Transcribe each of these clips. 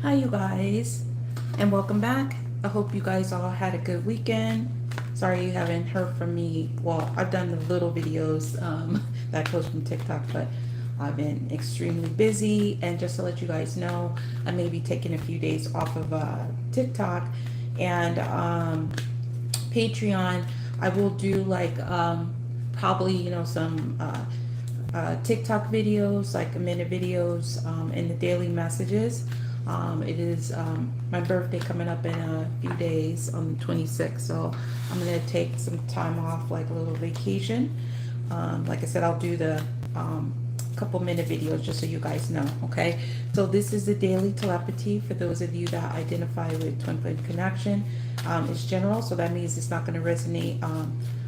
Hi, you guys, and welcome back. I hope you guys all had a good weekend. Sorry you haven't heard from me. Well, I've done the little videos that I post from TikTok, but I've been extremely busy. And just to let you guys know, I may be taking a few days off of TikTok and Patreon. I will do like probably some TikTok videos, like a minute videos, and the daily messages. It is my birthday coming up in a few days on the 26th, so I'm gonna take some time off, like a little vacation. Like I said, I'll do the couple minute videos just so you guys know. Okay, so this is the daily telepathy for those of you that identify with twin flame connection. It's general, so that means it's not going to resonate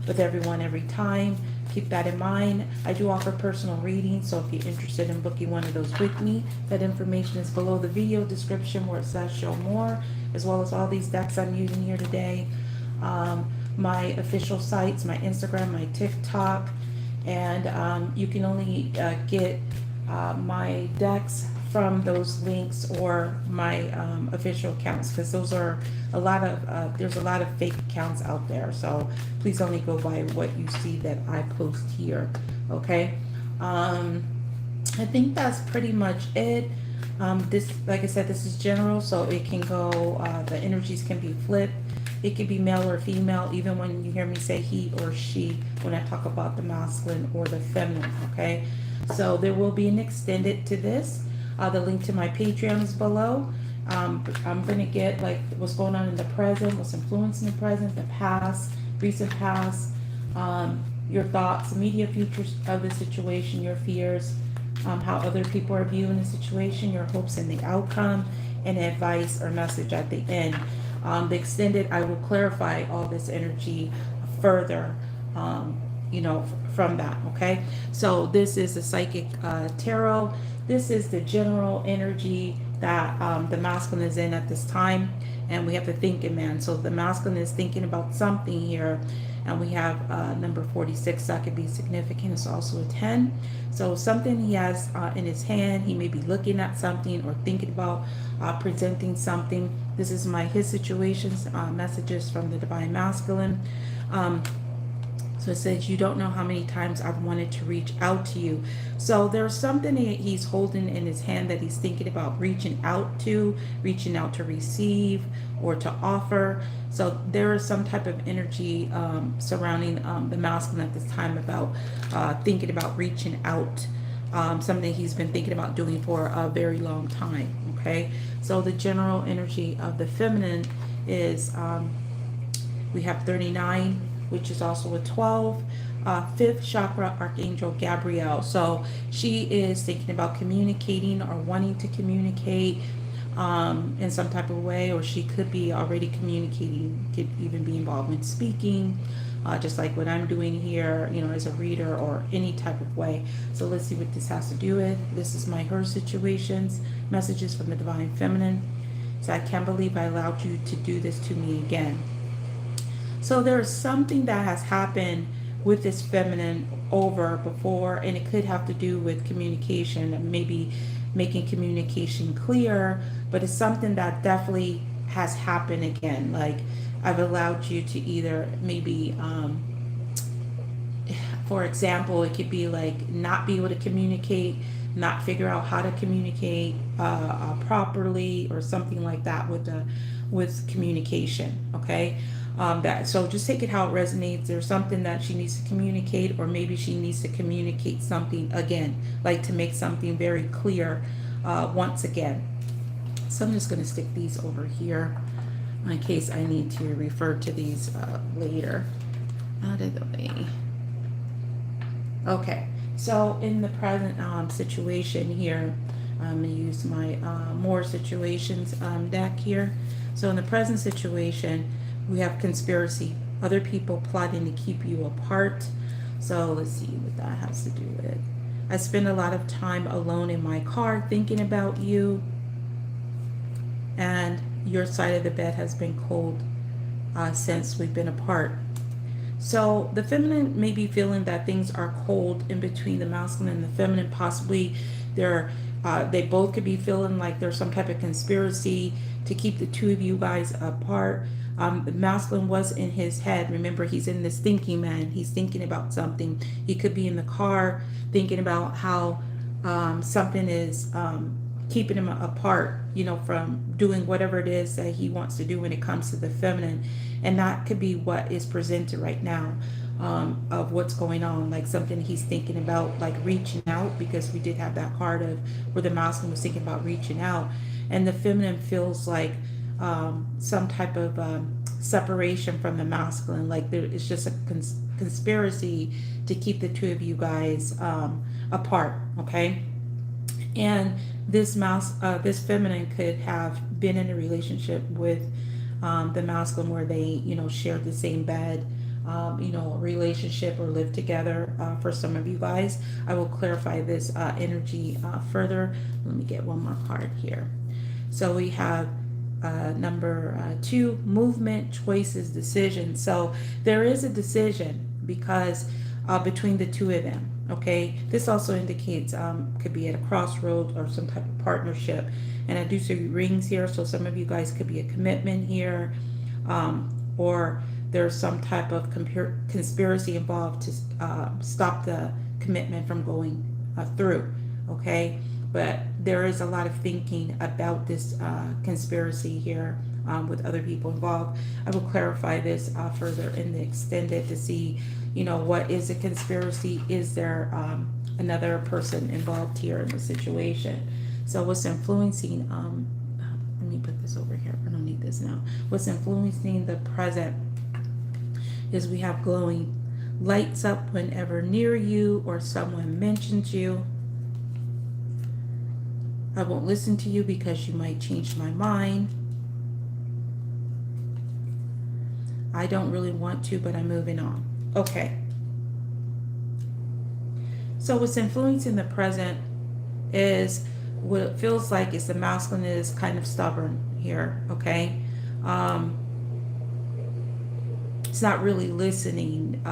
with everyone every time. Keep that in mind. I do offer personal readings, so if you're interested in booking one of those with me, that information is below the video description where it says show more, as well as all these decks I'm using here today. My official sites, my Instagram, my TikTok, and you can only get my decks from those links or my official accounts, because those are a lot of there's a lot of fake accounts out there, so please only go by what you see that I post here. Okay, I think that's pretty much it. This, like I said, this is general, so it can go, the energies can be flipped. It could be male or female, even when you hear me say he or she when I talk about the masculine or the feminine. Okay, so there will be an extended to this. The link to my Patreon is below. I'm going to get like what's going on in the present, what's influencing the present, the past, recent past, your thoughts, immediate futures of the situation, your fears, how other people are viewing the situation, your hopes and the outcome, and advice or message at the end. The extended, I will clarify all this energy further, from that. Okay, so this is the psychic tarot. This is the general energy that the masculine is in at this time, and we have the thinking man. So the masculine is thinking about something here, and we have number 46. That could be significant. It's also a 10. So something he has in his hand, he may be looking at something or thinking about presenting something. This is his situations, messages from the divine masculine. So it says, you don't know how many times I've wanted to reach out to you. So there's something that he's holding in his hand that he's thinking about reaching out to receive or to offer. So there is some type of energy surrounding the masculine at this time about thinking about reaching out. Something he's been thinking about doing for a very long time. Okay, so the general energy of the feminine is we have 39, which is also a 12. Fifth chakra, Archangel Gabrielle. So she is thinking about communicating or wanting to communicate in some type of way, or she could be already communicating, could even be involved in speaking, just like what I'm doing here, as a reader or any type of way. So let's see what this has to do with. This is her situations, messages from the divine feminine. So I can't believe I allowed you to do this to me again. So there's something that has happened with this feminine over before, and it could have to do with communication and maybe making communication clear, but it's something that definitely has happened again. Like, I've allowed you to either maybe, for example, it could be like not be able to communicate, not figure out how to communicate properly, or something like that with communication. Okay. So just take it how it resonates. There's something that she needs to communicate, or maybe she needs to communicate something again, like to make something very clear once again. So I'm just going to stick these over here in case I need to refer to these later. Out of the way. Okay, so in the present situation here, I'm going to use my more situations deck here. So in the present situation, we have conspiracy, other people plotting to keep you apart. So let's see what that has to do with. I spend a lot of time alone in my car thinking about you, and your side of the bed has been cold since we've been apart. So the feminine may be feeling that things are cold in between the masculine and the feminine. Possibly they're They both could be feeling like there's some type of conspiracy to keep the two of you guys apart. The masculine was in his head. Remember, he's in this thinking man. He's thinking about something. He could be in the car thinking about how something is keeping him apart, you know, from doing whatever it is that he wants to do when it comes to the feminine. And that could be what is presented right now, of what's going on, like something he's thinking about, like reaching out, because we did have that card of where the masculine was thinking about reaching out, and the feminine feels like some type of separation from the masculine, like it's just a conspiracy to keep the two of you guys apart, okay? And this this feminine could have been in a relationship with the masculine where they, you know, shared the same bed, you know, relationship, or live together. For some of you guys, I will clarify this energy further. Let me get one more card here. So we have number 2, movement, choices, decision. So there is a decision because between the two of them. Okay, this also indicates could be at a crossroad or some type of partnership. And I do see rings here, so some of you guys could be a commitment here, or there's some type of conspiracy involved to stop the commitment from going through. Okay, but there is a lot of thinking about this conspiracy here with other people involved. I will clarify this further in the extended to see, you know, what is a conspiracy? Is there another person involved here in the situation? So what's influencing, let me put this over here. I don't need this now. What's influencing the present is we have glowing, lights up whenever near you or someone mentions you. I won't listen to you because you might change my mind. I don't really want to, but I'm moving on. Okay. So what's influencing the present is what it feels like is the masculine is kind of stubborn here, okay? It's not really listening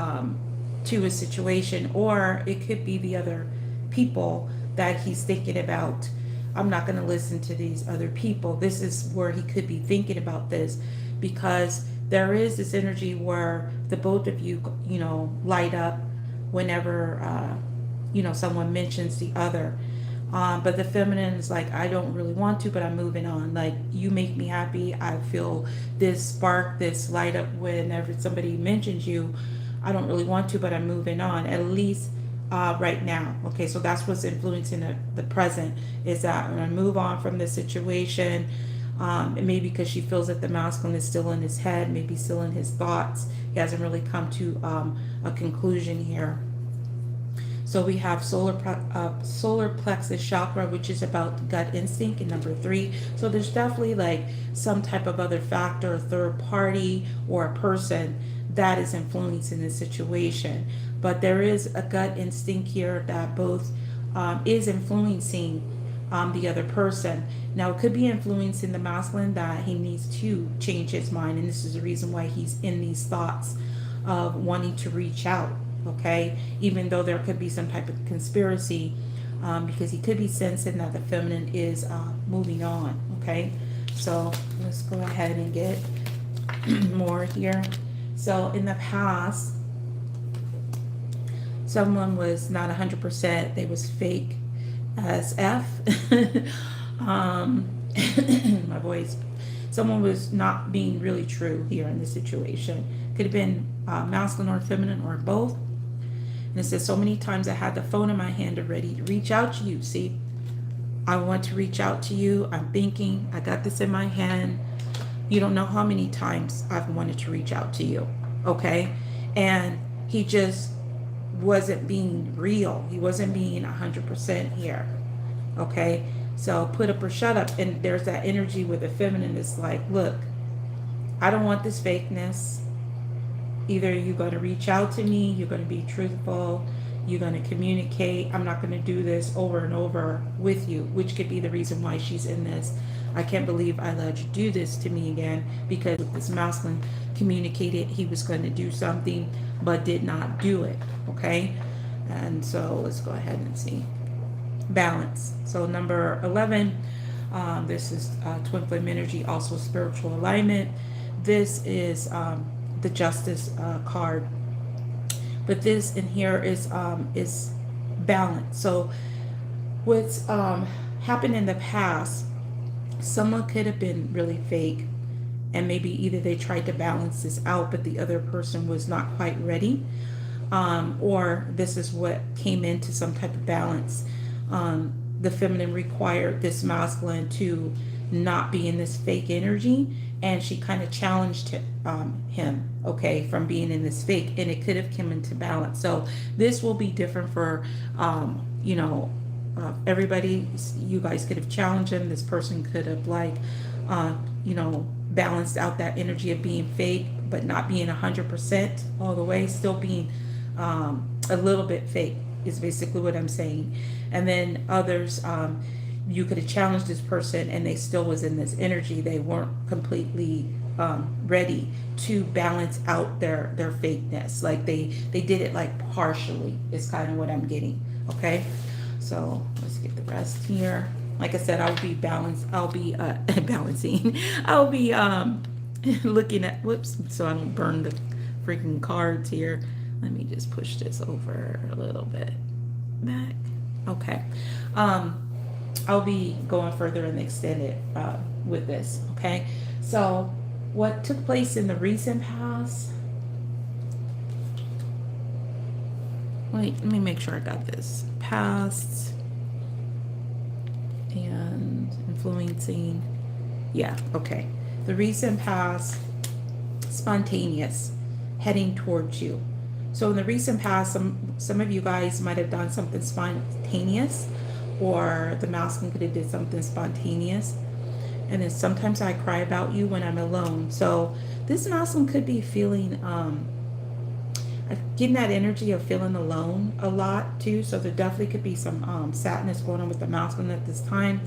to a situation, or it could be the other people that he's thinking about. I'm not going to listen to these other people. This is where he could be thinking about this, because there is this energy where the both of you, you know, light up whenever, you know, someone mentions the other. But the feminine is like, I don't really want to, but I'm moving on. Like, you make me happy. I feel this spark, this light up whenever somebody mentions you. I don't really want to, but I'm moving on, at least right now. Okay, so that's what's influencing the present, is that I'm going to move on from this situation. And maybe because she feels that the masculine is still in his head, maybe still in his thoughts. He hasn't really come to a conclusion here. So we have solar plexus chakra, which is about gut instinct, and number 3. So there's definitely like some type of other factor, third party, or a person that is influencing the situation. But there is a gut instinct here that both is influencing the other person. Now, it could be influencing the masculine that he needs to change his mind, and this is the reason why he's in these thoughts of wanting to reach out. Okay, even though there could be some type of conspiracy, because he could be sensing that the feminine is moving on. Okay, so let's go ahead and get more here. So in the past, someone was not 100%, they was fake as F. My voice. Someone was not being really true here in this situation. Could have been masculine or feminine or both. And it says, so many times I had the phone in my hand ready to reach out to you. See, I want to reach out to you. I'm thinking, I got this in my hand. You don't know how many times I've wanted to reach out to you. Okay. And he just wasn't being real. He wasn't being 100% here. Okay. So put up or shut up. And there's that energy with the feminine. It's like, look, I don't want this fakeness. Either you're going to reach out to me, you're going to be truthful, you're going to communicate. I'm not going to do this over and over with you, which could be the reason why she's in this. I can't believe I let you do this to me again, because this masculine communicated he was going to do something but did not do it. Okay, and so let's go ahead and see. balance. So number 11, this is twin flame energy, also spiritual alignment. This is the justice card, but this in here is balance. So what's happened in the past, someone could have been really fake, and maybe either they tried to balance this out but the other person was not quite ready, or this is what came into some type of balance. The feminine required this masculine to not be in this fake energy, and she kind of challenged him, okay, from being in this fake, and it could have come into balance. So this will be different for everybody. You guys could have challenged him. This person could have balanced out that energy of being fake but not being 100% all the way, still being a little bit fake is basically what I'm saying. And then others, you could have challenged this person and they still was in this energy. They weren't completely ready to balance out their fakeness. Like they did it like partially is kind of what I'm getting. Okay, so let's get the rest here. Like I said, I'll be balancing. I'll be looking at, whoops, so I don't burn the freaking cards here. Let me just push this over a little bit back. Okay. I'll be going further and extended with this. Okay. So what took place in the recent past? Wait, let me make sure I got this. Past and influencing. Yeah, okay. The recent past, spontaneous, heading towards you. So in the recent past, some of you guys might have done something spontaneous, or the masculine could have did something spontaneous. And then sometimes I cry about you when I'm alone. So this masculine could be feeling, getting that energy of feeling alone a lot too. So there definitely could be some sadness going on with the masculine at this time.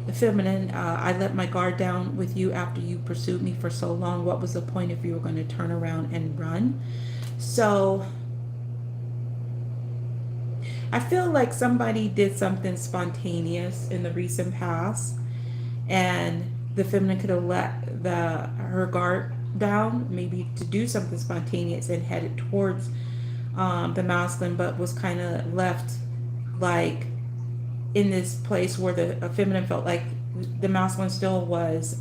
The feminine, I let my guard down with you after you pursued me for so long. What was the point if you were going to turn around and run? So I feel like somebody did something spontaneous in the recent past, and the feminine could have let her guard down, maybe to do something spontaneous and headed towards the masculine, but was kind of left like in this place where the feminine felt like the masculine still was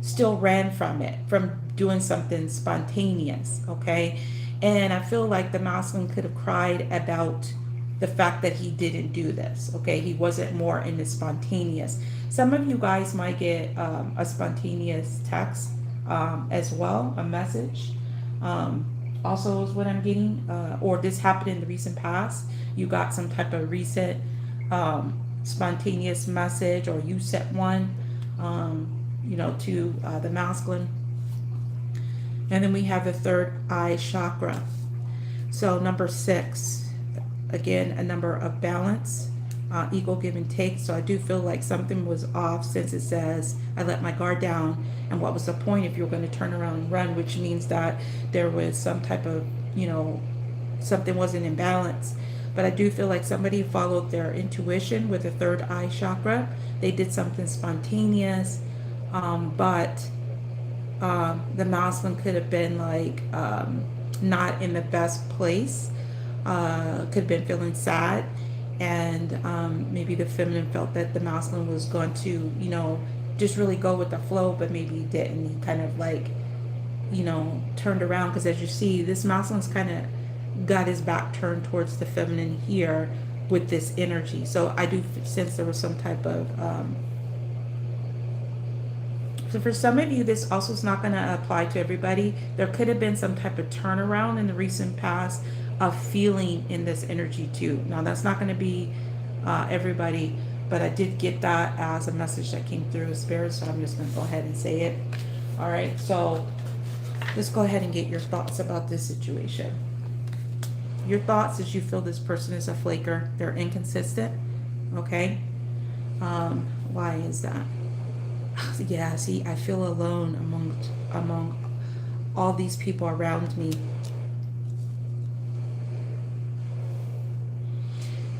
still ran from it, from doing something spontaneous. Okay, and I feel like the masculine could have cried about the fact that he didn't do this. Okay, he wasn't more in the spontaneous. Some of you guys might get a spontaneous text as well, a message. Also is what I'm getting, or this happened in the recent past. You got some type of recent spontaneous message, or you sent one, to the masculine. And then we have the third eye chakra. So number 6, again, a number of balance, equal give and take. So I do feel like something was off, since it says, I let my guard down, and what was the point if you were going to turn around and run, which means that there was some type of, something wasn't in balance. But I do feel like somebody followed their intuition with the third eye chakra. They did something spontaneous, but the masculine could have been like not in the best place, could have been feeling sad, and maybe the feminine felt that the masculine was going to, just really go with the flow, but maybe he didn't. He kind of like, turned around, because as you see, this masculine's kind of got his back turned towards the feminine here with this energy. So I do sense there was some type of so for some of you, this also is not going to apply to everybody. There could have been some type of turnaround in the recent past of feeling in this energy too. Now that's not going to be everybody, but I did get that as a message that came through Spirit, so I'm just going to go ahead and say it. All right, so let's go ahead and get your thoughts about this situation. Your thoughts is you feel this person is a flaker. They're inconsistent. Okay. Why is that? Yeah, see, I feel alone among all these people around me.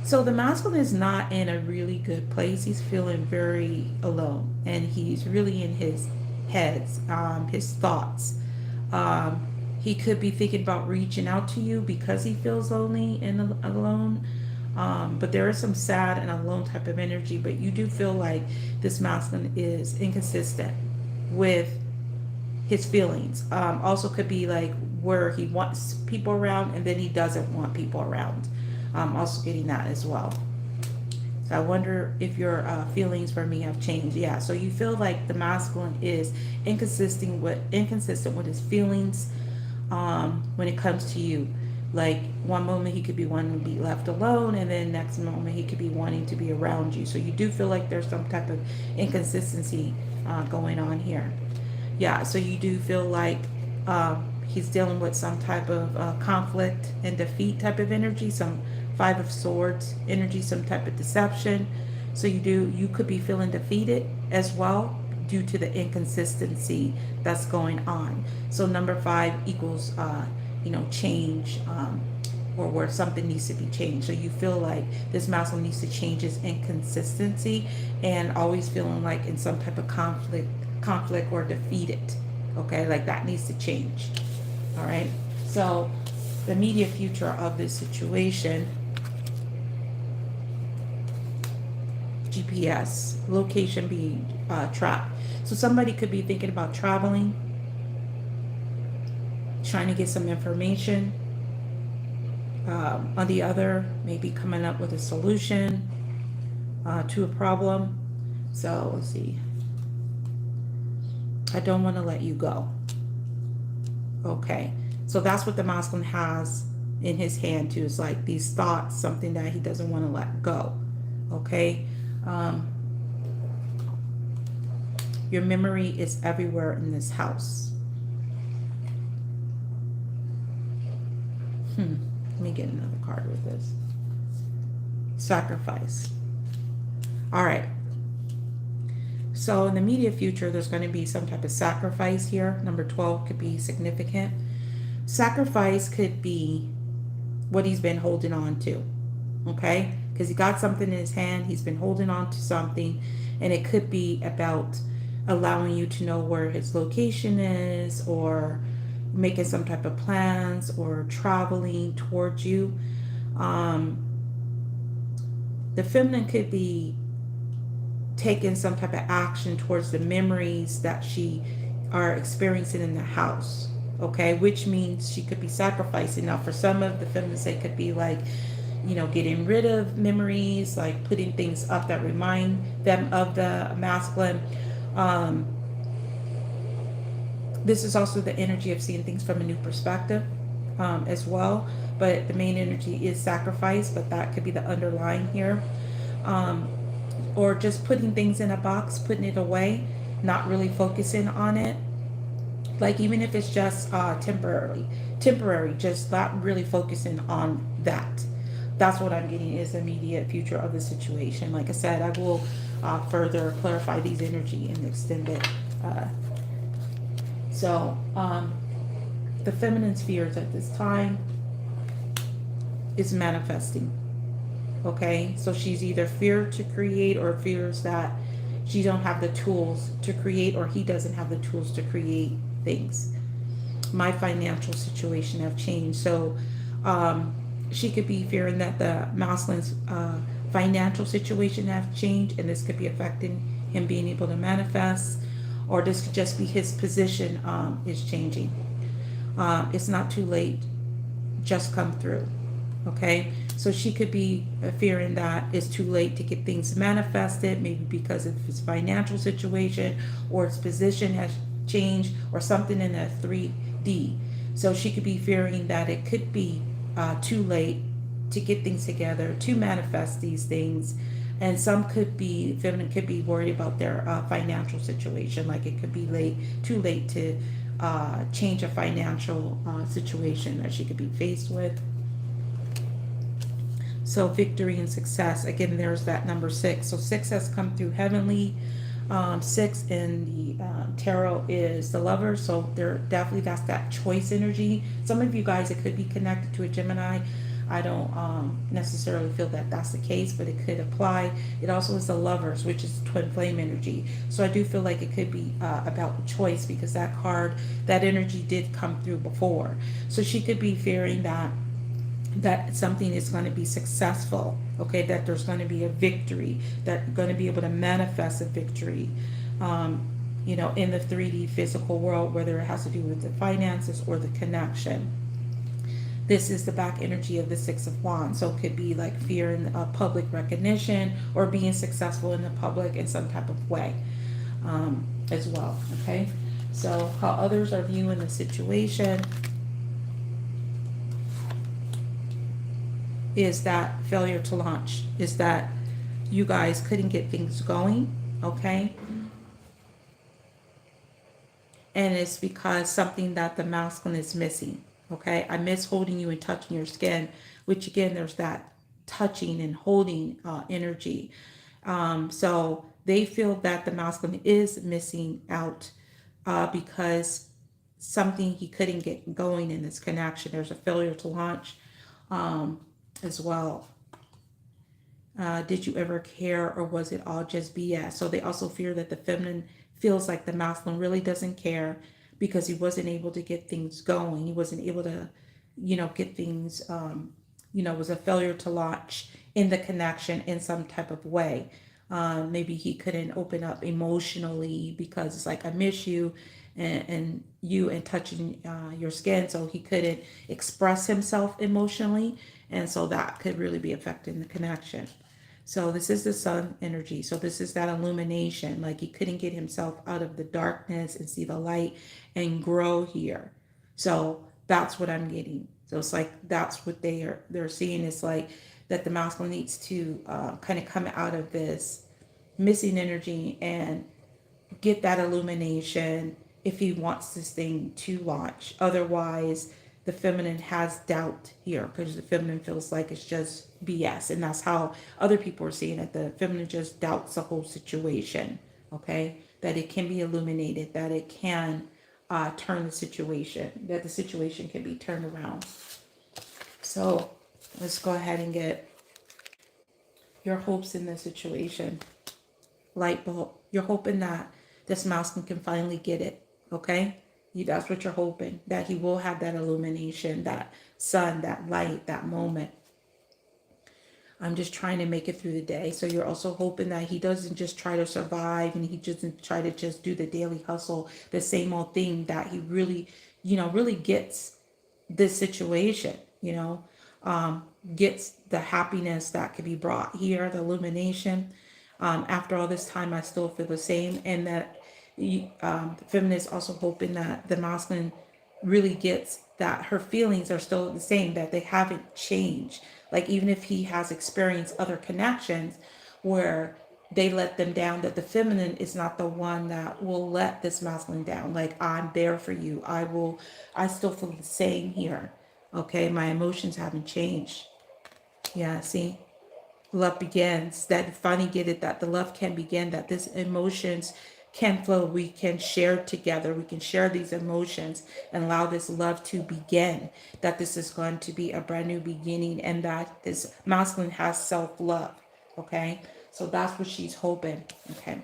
So the masculine is not in a really good place. He's feeling very alone, and he's really in his heads, his thoughts. Um, he could be thinking about reaching out to you because he feels lonely and alone. But there is some sad and alone type of energy. But you do feel like this masculine is inconsistent with his feelings. Also could be like where he wants people around and then he doesn't want people around. Also getting that as well. So I wonder if your feelings for me have changed. Yeah, so you feel like the masculine is inconsistent with his feelings when it comes to you. Like one moment he could be wanting to be left alone, and then next moment he could be wanting to be around you. So you do feel like there's some type of inconsistency going on here. Yeah, so you do feel like he's dealing with some type of conflict and defeat type of energy, some Five of Swords energy, some type of deception. So you could be feeling defeated as well due to the inconsistency that's going on. So number 5 equals change, or where something needs to be changed. So you feel like this masculine needs to change his inconsistency and always feeling like in some type of conflict or defeated. Okay, like that needs to change. All right, so the immediate future of this situation, GPS location being tracked. So somebody could be thinking about traveling, trying to get some information. On the other, maybe coming up with a solution to a problem. So let's see. I don't want to let you go. Okay, so that's what the masculine has in his hand too. Is like these thoughts, something that he doesn't want to let go. Okay, your memory is everywhere in this house. Let me get another card with this. Sacrifice. All right. So in the immediate future, there's going to be some type of sacrifice here. Number 12 could be significant. Sacrifice could be what he's been holding on to. Okay? Because he got something in his hand. He's been holding on to something. And it could be about allowing you to know where his location is, or making some type of plans, or traveling towards you. The feminine could be taking some type of action towards the memories that she are experiencing in the house. Okay, which means she could be sacrificing. Now for some of the feminines, it could be like, getting rid of memories, like putting things up that remind them of the masculine. This is also the energy of seeing things from a new perspective as well. But the main energy is sacrifice, but that could be the underlying here. Or just putting things in a box, putting it away, not really focusing on it. Like even if it's just temporary, just not really focusing on that. That's what I'm getting is the immediate future of the situation. Like I said, I will further clarify these energy and extend it. So the feminine spheres at this time is manifesting. Okay, so she's either feared to create or fears that she don't have the tools to create, or he doesn't have the tools to create things. My financial situation have changed. So she could be fearing that the masculine's financial situation have changed, and this could be affecting him being able to manifest, or this could just be his position is changing. It's not too late, just come through. Okay, so she could be fearing that it's too late to get things manifested, maybe because of his financial situation, or its position has changed, or something in a 3D. So she could be fearing that it could be too late to get things together, to manifest these things. And some could be, feminine could be worried about their financial situation, like it could be too late to change a financial situation that she could be faced with. So victory and success. Again, there's that number 6. So 6 has come through heavenly. 6 in the tarot is the Lover. So there definitely, that's that choice energy. Some of you guys, it could be connected to a Gemini. I don't necessarily feel that that's the case, but it could apply. It also is the lovers, which is twin flame energy. So I do feel like it could be about choice, because that card, that energy did come through before. So she could be fearing that something is going to be successful, okay, that there's going to be a victory, that going to be able to manifest a victory, um, in the 3D physical world, whether it has to do with the finances or the connection. This is the back energy of the Six of Wands. So it could be like fear in public recognition, or being successful in the public in some type of way, as well. Okay. So how others are viewing the situation is that failure to launch, is that you guys couldn't get things going. Okay. And it's because something that the masculine is missing. Okay, I miss holding you and touching your skin, which again, there's that touching and holding energy. So they feel that the masculine is missing out because something he couldn't get going in this connection. There's a failure to launch as well. Did you ever care, or was it all just BS? So they also fear that the feminine feels like the masculine really doesn't care because he wasn't able to get things going. He wasn't able to, get things, was a failure to launch in the connection in some type of way. Maybe he couldn't open up emotionally because it's like, I miss you, and you and touching your skin. So he couldn't express himself emotionally. And so that could really be affecting the connection. So this is the sun energy. So this is that illumination. Like he couldn't get himself out of the darkness and see the light and grow here. So that's what I'm getting. So it's like that's what they're seeing. Is like that the masculine needs to kind of come out of this missing energy and get that illumination if he wants this thing to launch. Otherwise, the feminine has doubt here because the feminine feels like it's just BS. And that's how other people are seeing it. The feminine just doubts the whole situation, okay? That it can be illuminated, that it can turn the situation, that the situation can be turned around. So let's go ahead and get your hopes in this situation. Light bulb. You're hoping that this masculine can finally get it, okay? That's what you're hoping, that he will have that illumination, that sun, that light, that moment. I'm just trying to make it through the day. So you're also hoping that he doesn't just try to survive and he doesn't try to just do the daily hustle, the same old thing, that he really, really gets this situation, gets the happiness that could be brought here, the illumination. After all this time, I still feel the same. And that the feminine is also hoping that the masculine really gets that her feelings are still the same, that they haven't changed. Like even if he has experienced other connections where they let them down, that the feminine is not the one that will let this masculine down. Like, I'm there for you. I still feel the same here. Okay, my emotions haven't changed. Yeah, see? Love begins, that finally get it, that the love can begin, that this emotions can flow, we can share together, we can share these emotions and allow this love to begin, that this is going to be a brand new beginning, and that this masculine has self-love. Okay, so that's what she's hoping. Okay,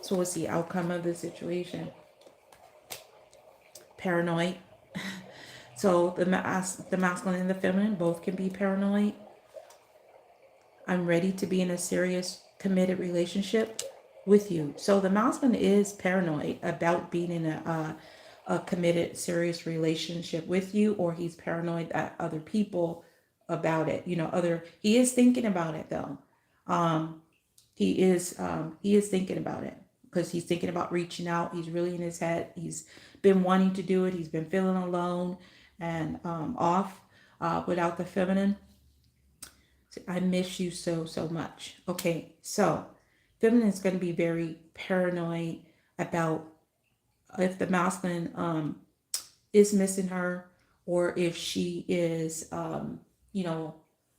so what's the outcome of the situation? Paranoid. So the masculine and the feminine both can be paranoid. I'm ready to be in a serious, committed relationship with you. So the masculine is paranoid about being in a committed, serious relationship with you, or he's paranoid at other people about it. He is thinking about it though. He is thinking about it because he's thinking about reaching out. He's really in his head. He's been wanting to do it. He's been feeling alone and off without the feminine. I miss you so, so much. Okay, so feminine is going to be very paranoid about if the masculine is missing her, or if she is, going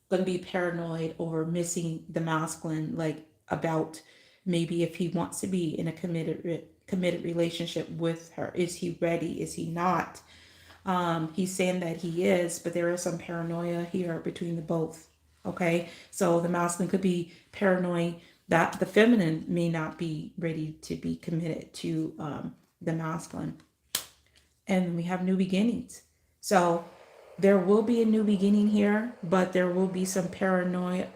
to be paranoid over missing the masculine, like about maybe if he wants to be in a committed relationship with her. Is he ready? Is he not? He's saying that he is, but there is some paranoia here between the both. Okay, so the masculine could be paranoid that the feminine may not be ready to be committed to the masculine. And we have new beginnings. So there will be a new beginning here, but there will be some paranoia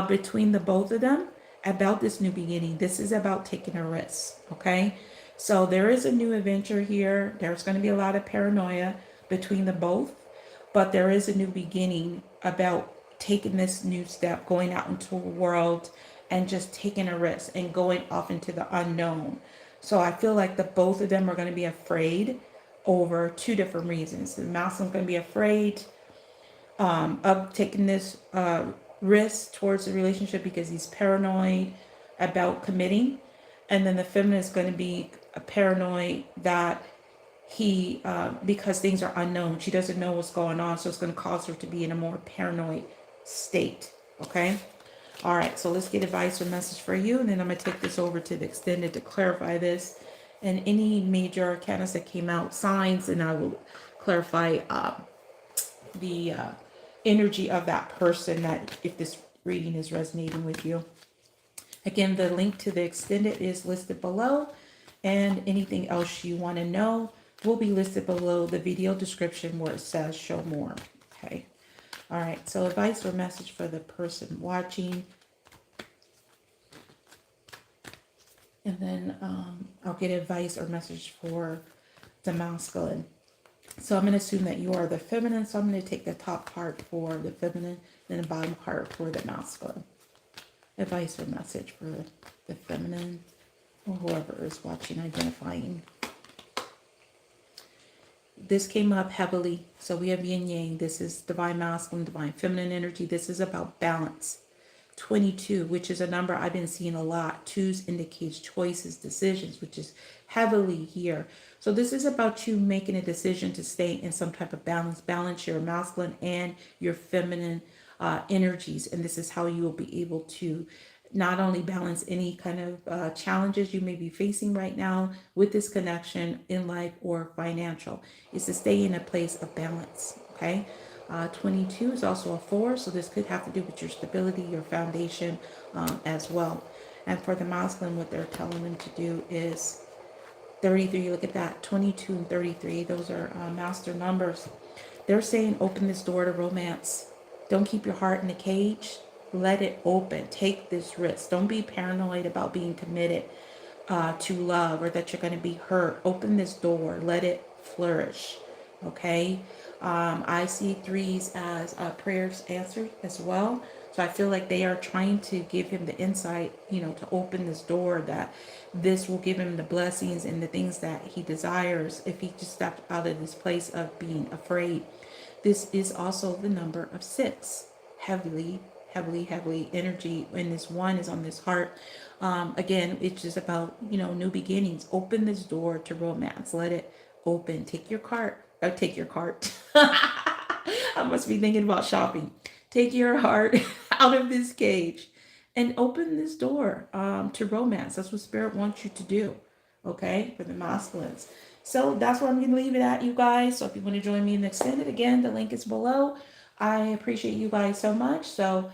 between the both of them about this new beginning. This is about taking a risk, okay? So there is a new adventure here. There's going to be a lot of paranoia between the both, but there is a new beginning about taking this new step, going out into a world and just taking a risk and going off into the unknown. So I feel like the both of them are going to be afraid over two different reasons. The masculine going to be afraid of taking this risk towards the relationship because he's paranoid about committing, and then the feminine is going to be paranoid that he because things are unknown, she doesn't know what's going on, so it's going to cause her to be in a more paranoid state. Okay. All right, so let's get advice or message for you, and then I'm going to take this over to the extended to clarify this and any major arcanas that came out, signs, and I will clarify the energy of that person, that if this reading is resonating with you. Again, the link to the extended is listed below, and anything else you want to know will be listed below the video description where it says show more. Okay. All right, so advice or message for the person watching. And then I'll get advice or message for the masculine. So I'm going to assume that you are the feminine. So I'm going to take the top part for the feminine and the bottom part for the masculine. Advice or message for the feminine or whoever is watching, identifying. This came up heavily. So we have yin yang. This is divine masculine, divine feminine energy. This is about balance. 22, which is a number I've been seeing a lot. 2s indicates choices, decisions, which is heavily here. So this is about you making a decision to stay in some type of balance. Balance your masculine and your feminine energies. And this is how you will be able to not only balance any kind of challenges you may be facing right now with this connection in life or financial, is to stay in a place of balance. Okay. 22 is also a 4, so this could have to do with your stability, your foundation as well. And for the masculine, what they're telling them to do is 33. Look at that, 22 and 33. Those are master numbers. They're saying open this door to romance. Don't keep your heart in a cage. Let it open. Take this risk. Don't be paranoid about being committed to love or that you're going to be hurt. Open this door. Let it flourish. Okay. I see 3s as prayers answered as well. So I feel like they are trying to give him the insight, to open this door, that this will give him the blessings and the things that he desires if he just steps out of this place of being afraid. This is also the number of 6. Heavily energy. And this 1 is on this heart. Again, it's just about, new beginnings. Open this door to romance. Let it open. Take your cart. I must be thinking about shopping. Take your heart out of this cage and open this door to romance. That's what Spirit wants you to do. Okay, for the masculines. So that's where I'm going to leave it at, you guys. So if you want to join me in the extended, again, the link is below. I appreciate you guys so much. So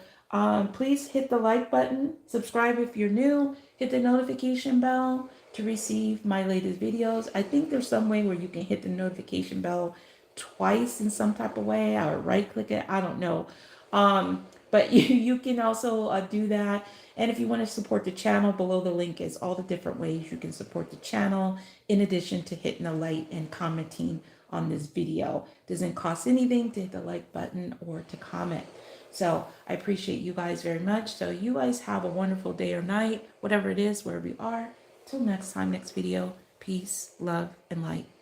please hit the like button, subscribe if you're new, hit the notification bell to receive my latest videos. I think there's some way where you can hit the notification bell twice in some type of way. I would right click it. I don't know. But you can also do that. And if you want to support the channel, below the link is all the different ways you can support the channel, in addition to hitting a like and commenting on this video. It doesn't cost anything to hit the like button or to comment. So I appreciate you guys very much. So you guys have a wonderful day or night, whatever it is, wherever you are. Till next time, next video. Peace, love, and light.